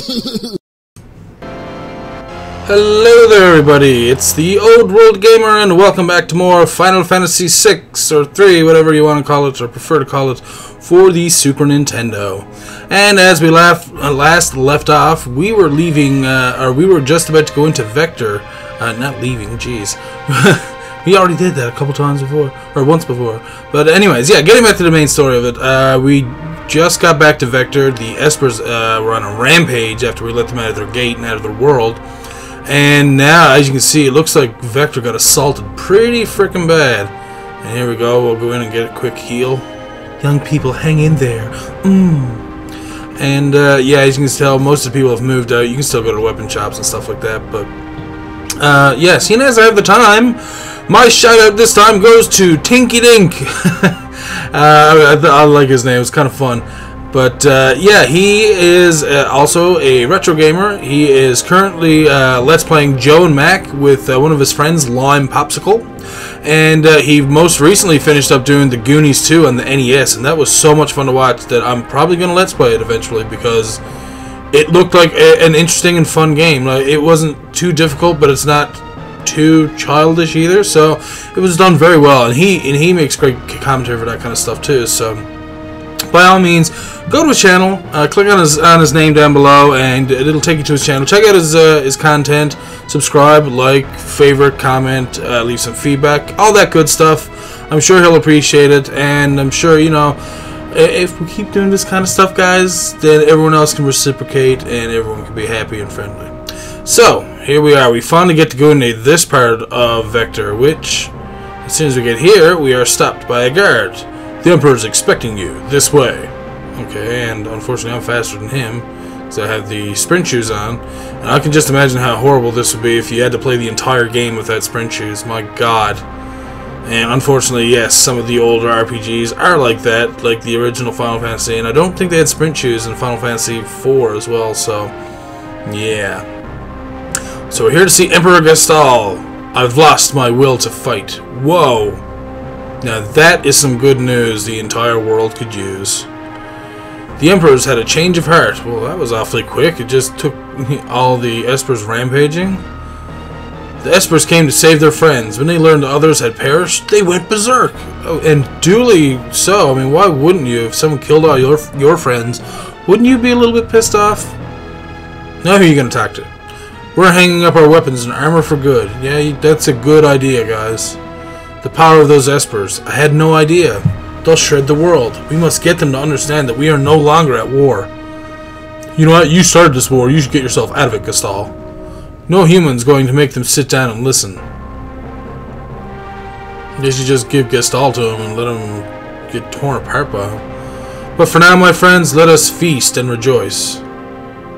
Hello there everybody, it's the Old World Gamer and welcome back to more Final Fantasy 6 or 3, whatever you want to call it or prefer to call it, for the Super Nintendo. And as we last left off, we were leaving, we were just about to go into Vector, not leaving, jeez. We already did that a couple times before, or once before. But anyways, yeah, getting back to the main story of it, we just got back to Vector. The Espers were on a rampage after we let them out of their gate and out of their world. And now, as you can see, it looks like Vector got assaulted pretty freaking bad. And here we go, we'll go in and get a quick heal. Young people, hang in there. And yeah, as you can tell, most of the people have moved out. You can still go to weapon shops and stuff like that. But yeah, seeing as I have the time, my shout out this time goes to Tinky Dink. I like his name, it's kind of fun. But yeah, he is also a retro gamer. He is currently Let's Playing Joe and Mac with one of his friends, Lime Popsicle. And he most recently finished up doing the Goonies 2 on the NES, and that was so much fun to watch that I'm probably going to Let's Play it eventually because it looked like an interesting and fun game. Like, it wasn't too difficult, but it's not too childish either, so it was done very well. And he makes great commentary for that kind of stuff too, so by all means, go to his channel, click on his name down below, and it'll take you to his channel. Check out his content, subscribe, like, favorite, comment, leave some feedback, all that good stuff. I'm sure he'll appreciate it, and I'm sure, you know, if we keep doing this kind of stuff, guys, then everyone else can reciprocate, and everyone can be happy and friendly. So, here we are. We finally get to go into this part of Vector, which, as soon as we get here, we are stopped by a guard. The Emperor's expecting you, this way. Okay, and unfortunately I'm faster than him, because I have the sprint shoes on. And I can just imagine how horrible this would be if you had to play the entire game without sprint shoes. My god. And unfortunately, yes, some of the older RPGs are like that, like the original Final Fantasy. And I don't think they had sprint shoes in Final Fantasy 4 as well, so yeah. So we're here to see Emperor Gestahl. I've lost my will to fight. Whoa. Now that is some good news the entire world could use. The Emperor's had a change of heart. Well, that was awfully quick. It just took all the Espers rampaging. The Espers came to save their friends. When they learned others had perished, they went berserk. Oh, and duly so. I mean, why wouldn't you? If someone killed all your friends, wouldn't you be a little bit pissed off? Now who are you going to talk to? We're hanging up our weapons and armor for good. Yeah, that's a good idea, guys. The power of those Espers. I had no idea. They'll shred the world. We must get them to understand that we are no longer at war. You know what? You started this war. You should get yourself out of it, Gestahl. No human's going to make them sit down and listen. They should just give Gestahl to him and let him get torn apart by him. But for now, my friends, let us feast and rejoice.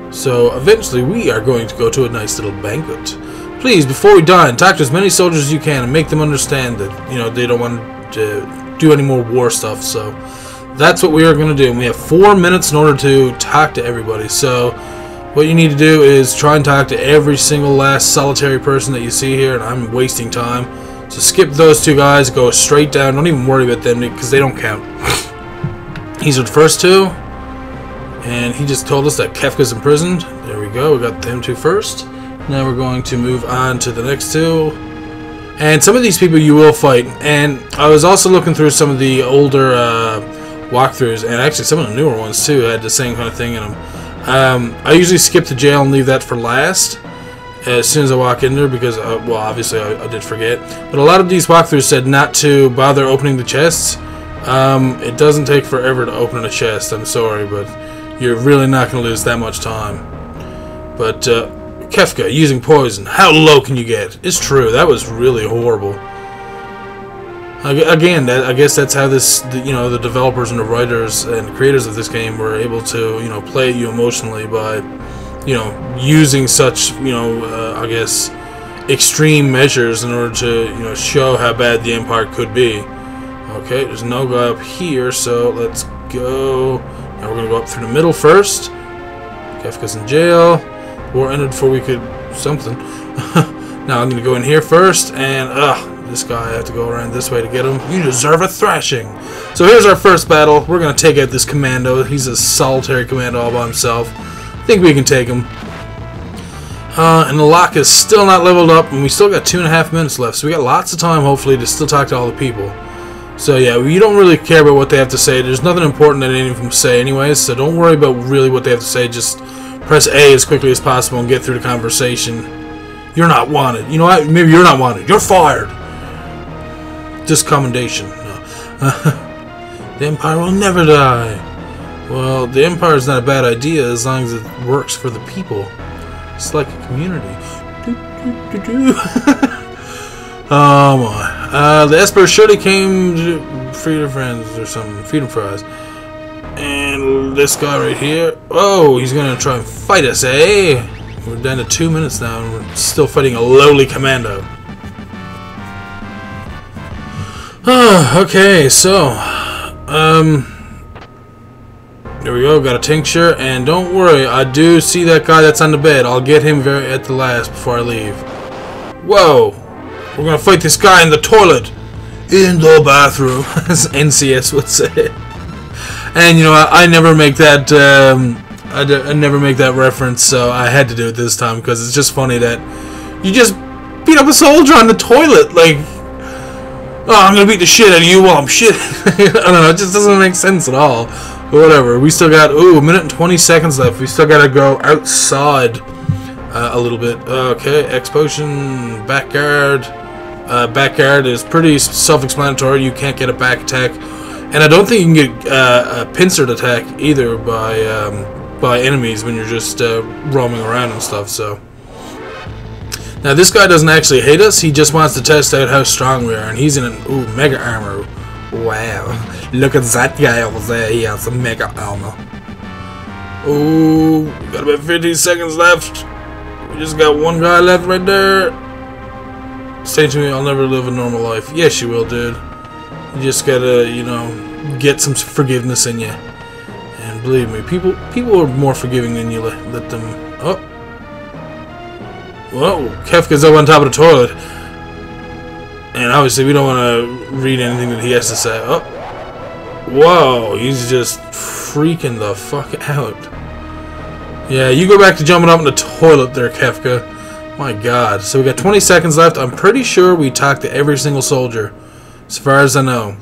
So, eventually, we are going to go to a nice little banquet. Please, before we dine, talk to as many soldiers as you can and make them understand that, you know, they don't want to do any more war stuff. So that's what we are going to do. And we have 4 minutes in order to talk to everybody. So what you need to do is try and talk to every single last solitary person that you see here. And I'm wasting time. So skip those two guys. Go straight down. Don't even worry about them because they don't count. These are the first two. And he just told us that Kefka's imprisoned. There we go. We got them two first. Now we're going to move on to the next two. And some of these people you will fight. And I was also looking through some of the older walkthroughs. And actually some of the newer ones too had the same kind of thing in them. I usually skip the jail and leave that for last. As soon as I walk in there. Because, well, obviously I did forget. But a lot of these walkthroughs said not to bother opening the chests. It doesn't take forever to open a chest. I'm sorry. But you're really not going to lose that much time. But Kefka using poison. How low can you get? It's true. That was really horrible. Again, I guess that's how this, you know, the developers and the writers and creators of this game were able to, you know, play you emotionally by, you know, using such, you know, I guess, extreme measures in order to, you know, show how bad the Empire could be. Okay, there's no guy up here, so let's go. Now we're gonna go up through the middle first. Kefka's in jail. War ended before we could something. Now I'm gonna go in here first, and this guy, I have to go around this way to get him. You deserve a thrashing. So here's our first battle. We're gonna take out this commando. He's a solitary commando all by himself. think we can take him. And the lock is still not leveled up, and we still got 2.5 minutes left, so we got lots of time, hopefully, to still talk to all the people. So yeah, we don't really care about what they have to say. There's nothing important that any of them say anyways, so don't worry about really what they have to say. Just press A as quickly as possible and get through the conversation. You're not wanted. You know what? Maybe you're not wanted. You're fired. Just commendation. No. The Empire will never die. Well, the Empire is not a bad idea as long as it works for the people. It's like a community. Oh my. The Espers surely came to Freedom Friends or some Freedom Fries. And this guy right here. Oh, he's gonna try and fight us, eh? We're down to 2 minutes now and we're still fighting a lowly commando. Okay, so there we go, got a tincture, and don't worry, I do see that guy that's on the bed. I'll get him at the last before I leave. Whoa! We're gonna fight this guy in the toilet! In the bathroom, as NCS would say. And you know, I never make that, I never make that reference, so I had to do it this time, because it's just funny that you just beat up a soldier on the toilet, like, oh, I'm gonna beat the shit out of you while I'm shit. I don't know, it just doesn't make sense at all. But whatever, we still got, ooh, 1 minute and 20 seconds left. We still gotta go outside a little bit. Okay, X potion, back guard. Back guard is pretty self-explanatory. You can't get a back attack. And I don't think you can get a pincered attack either by enemies when you're just roaming around and stuff, so. Now this guy doesn't actually hate us, he just wants to test out how strong we are, and he's in an, ooh, mega armor. Wow, look at that guy over there, he has some mega armor. Ooh, got about 15 seconds left. We just got one guy left right there. Say to me, I'll never live a normal life. Yes, you will, dude. You just gotta, you know, get some forgiveness in you. And believe me, people are more forgiving than you let them. Oh. Whoa, Kefka's up on top of the toilet. And obviously we don't want to read anything that he has to say. Oh. Whoa, he's just freaking the fuck out. Yeah, you go back to jumping up in the toilet there, Kefka. My god. So we got 20 seconds left. I'm pretty sure we talked to every single soldier, as far as I know.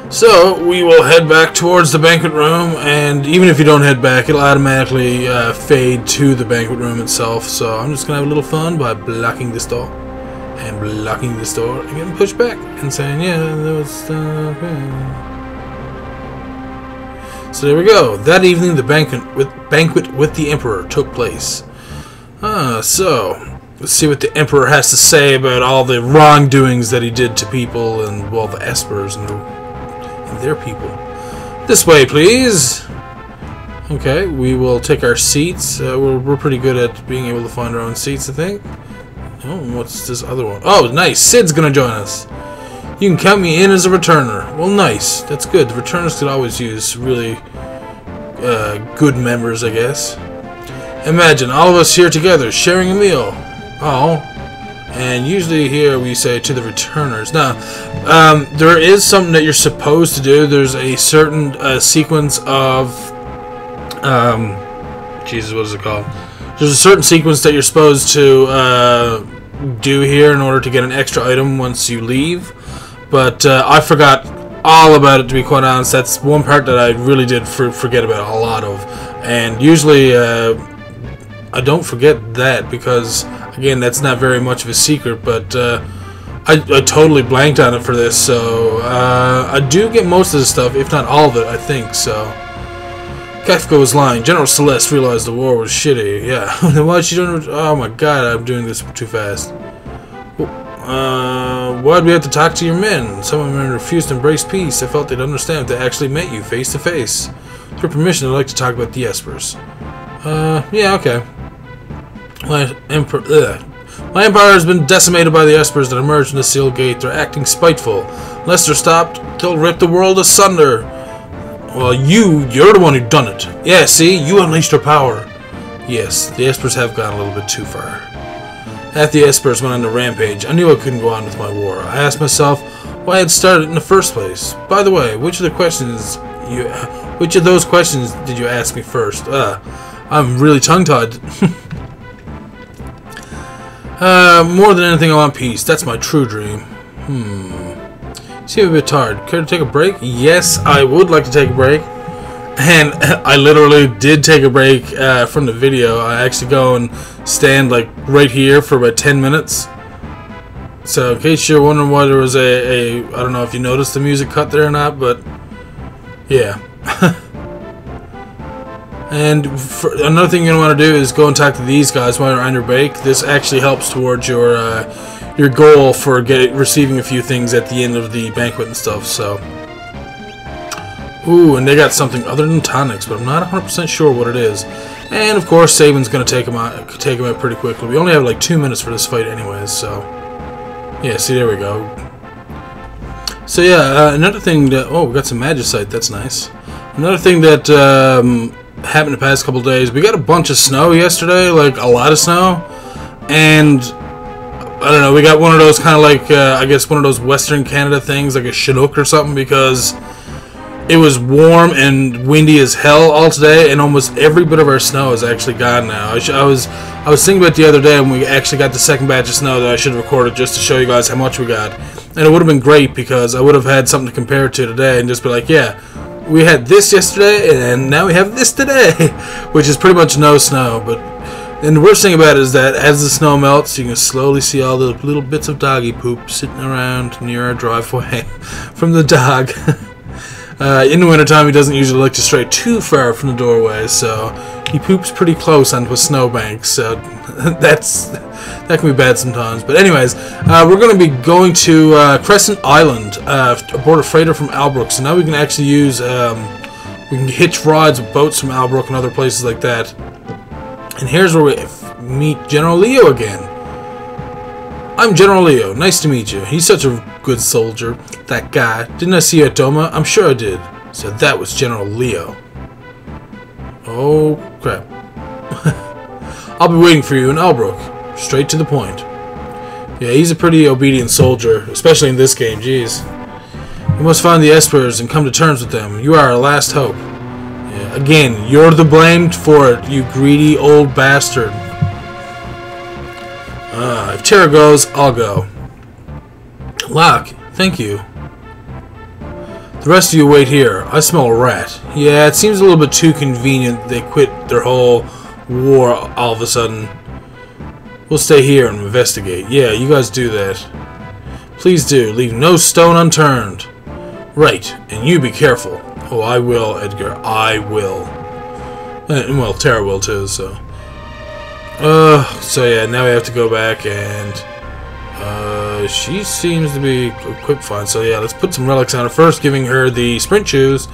So we will head back towards the banquet room, and even if you don't head back, it'll automatically fade to the banquet room itself. So I'm just gonna have a little fun by blocking this door and blocking this door and getting pushed back and saying, yeah, that was okay. So there we go. That evening, the banquet with the Emperor took place. So let's see what the Emperor has to say about all the wrongdoings that he did to people and, well, the Espers and their people. This way, please. Okay, we will take our seats. We're pretty good at being able to find our own seats, I think. Oh, what's this other one? Oh, nice. Sid's gonna join us. You can count me in as a returner. Well, nice. That's good. The returners could always use really good members, I guess. Imagine all of us here together sharing a meal. Oh. And usually here we say to the returners. Now, there is something that you're supposed to do. There's a certain sequence of... Jesus, what is it called? There's a certain sequence that you're supposed to do here in order to get an extra item once you leave. But I forgot all about it, to be quite honest. That's one part that I really did forget about a lot of. And usually I don't forget that because... Again, that's not very much of a secret, but I totally blanked on it for this, so I do get most of the stuff, if not all of it, I think, so. Kefka was lying. General Celeste realized the war was shitty. Yeah. Then why'd she do it? Oh my god, I'm doing this too fast. Why'd we have to talk to your men? Some of them refused to embrace peace. I felt they'd understand if they actually met you face to face. With your permission, I'd like to talk about the Espers. Yeah, okay. My empire has been decimated by the Espers that emerged from the sealed gate. They're acting spiteful. Unless they're stopped, they'll rip the world asunder. Well, you're the one who done it. Yeah, see? You unleashed their power. Yes, the Espers have gone a little bit too far. After the Espers went on the rampage, I knew I couldn't go on with my war. I asked myself why I had started in the first place. By the way, which of the questions Which of those questions did you ask me first? I'm really tongue-tied. More than anything, I want peace. That's my true dream. Seem a bit tired. Care to take a break? Yes, I would like to take a break. And I literally did take a break from the video. I actually go and stand like right here for about 10 minutes. So in case you're wondering why there was I don't know if you noticed the music cut there or not, but yeah. And another thing you're going to want to do is go and talk to these guys while you're on your break. This actually helps towards your goal for receiving a few things at the end of the banquet and stuff. So, ooh, and they got something other than tonics, but I'm not 100% sure what it is. And of course, Saban's going to take him out pretty quickly. We only have like 2 minutes for this fight, anyways. So, yeah, see, there we go. So yeah, another thing that we got some magicite. That's nice. Another thing that happened the past couple days, we got a bunch of snow yesterday, like a lot of snow, and I don't know, we got one of those kind of like I guess one of those Western Canada things, like a Chinook or something, because it was warm and windy as hell all today, and almost every bit of our snow is actually gone now. I was thinking about the other day when we actually got the second batch of snow that I should have recorded just to show you guys how much we got, and it would have been great because I would have had something to compare it to today and just be like, yeah, we had this yesterday, and now we have this today, which is pretty much no snow. But and the worst thing about it is that as the snow melts, you can slowly see all the little bits of doggy poop sitting around near our driveway from the dog. In the wintertime, he doesn't usually like to stray too far from the doorway, so he poops pretty close onto a snowbank, so that can be bad sometimes. But anyways, we're going to be going to Crescent Island aboard a freighter from Albrook, so now we can actually use, we can hitch rides with boats from Albrook and other places like that. And here's where we meet General Leo again. I'm General Leo. Nice to meet you. He's such a good soldier. That guy. Didn't I see you at Doma? I'm sure I did. So that was General Leo. Oh, crap. I'll be waiting for you in Albrook. Straight to the point. Yeah, he's a pretty obedient soldier, especially in this game, jeez. You must find the Espers and come to terms with them. You are our last hope. Yeah, again, you're the blamed for it, you greedy old bastard. If Terra goes, I'll go. Locke, thank you. The rest of you wait here. I smell a rat. Yeah, it seems a little bit too convenient they quit their whole war all of a sudden. We'll stay here and investigate. Yeah, you guys do that. Please do. Leave no stone unturned. Right, and you be careful. Oh, I will, Edgar. I will. And, well, Terra will too, so... so yeah, now we have to go back and she seems to be equipped fine. So yeah, let's put some relics on her. First giving her the sprint shoes,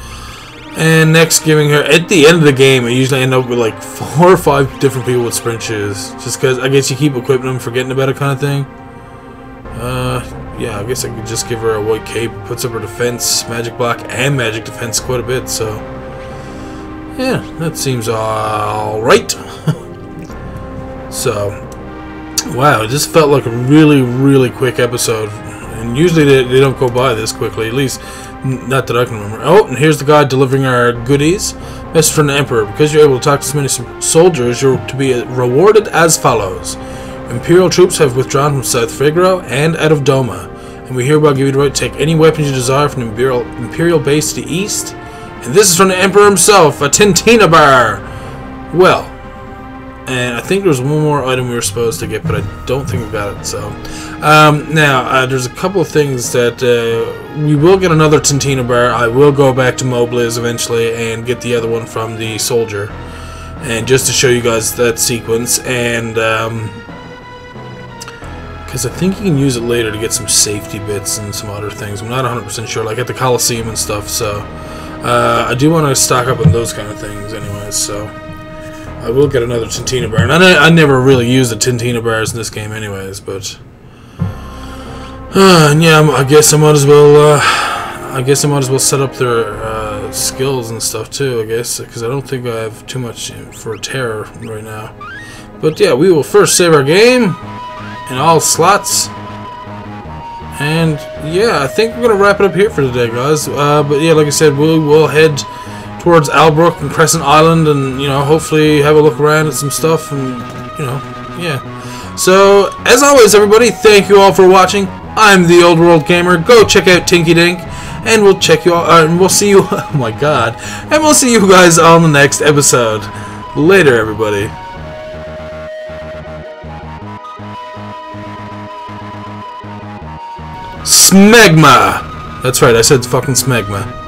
and next giving her, at the end of the game, I usually end up with like 4 or 5 different people with sprint shoes, just because I guess you keep equipping them, forgetting about it kind of thing. Yeah, I guess I could just give her a white cape, puts up her defense, magic block, and magic defense quite a bit, so yeah, that seems alright. So, wow, it just felt like a really, really quick episode. And usually they don't go by this quickly, at least not that I can remember. Oh, and here's the guy delivering our goodies. Message from the Emperor. Because you're able to talk to so many soldiers, you're to be rewarded as follows. Imperial troops have withdrawn from South Figaro and out of Doma. And we hereby give you the right to take any weapons you desire from the Imperial base to the east. And this is from the Emperor himself, a Tintina bar. Well... And I think there was one more item we were supposed to get, but I don't think we got it. So now there's a couple of things that we will get another Tintina bar. I will go back to Mobliz eventually and get the other one from the soldier, and just to show you guys that sequence. And because I think you can use it later to get some safety bits and some other things. I'm not 100% sure, like at the Coliseum and stuff. So I do want to stock up on those kind of things, anyways. So. I will get another Tintina bar, and I never really use the Tintina bars in this game, anyways. But yeah, I guess I might as well set up their skills and stuff too. I guess because I don't think I have too much for Terra right now. But yeah, we will first save our game in all slots, and yeah, I think we're gonna wrap it up here for today, guys. But yeah, like I said, we will head towards Albrook and Crescent Island, and, you know, hopefully have a look around at some stuff, and, you know, yeah. So, as always, everybody, thank you all for watching. I'm the Old World Gamer. Go check out Tinky Dink, and we'll check you all, and we'll see you, oh my god, and we'll see you guys on the next episode. Later, everybody. Smegma! That's right, I said fucking smegma.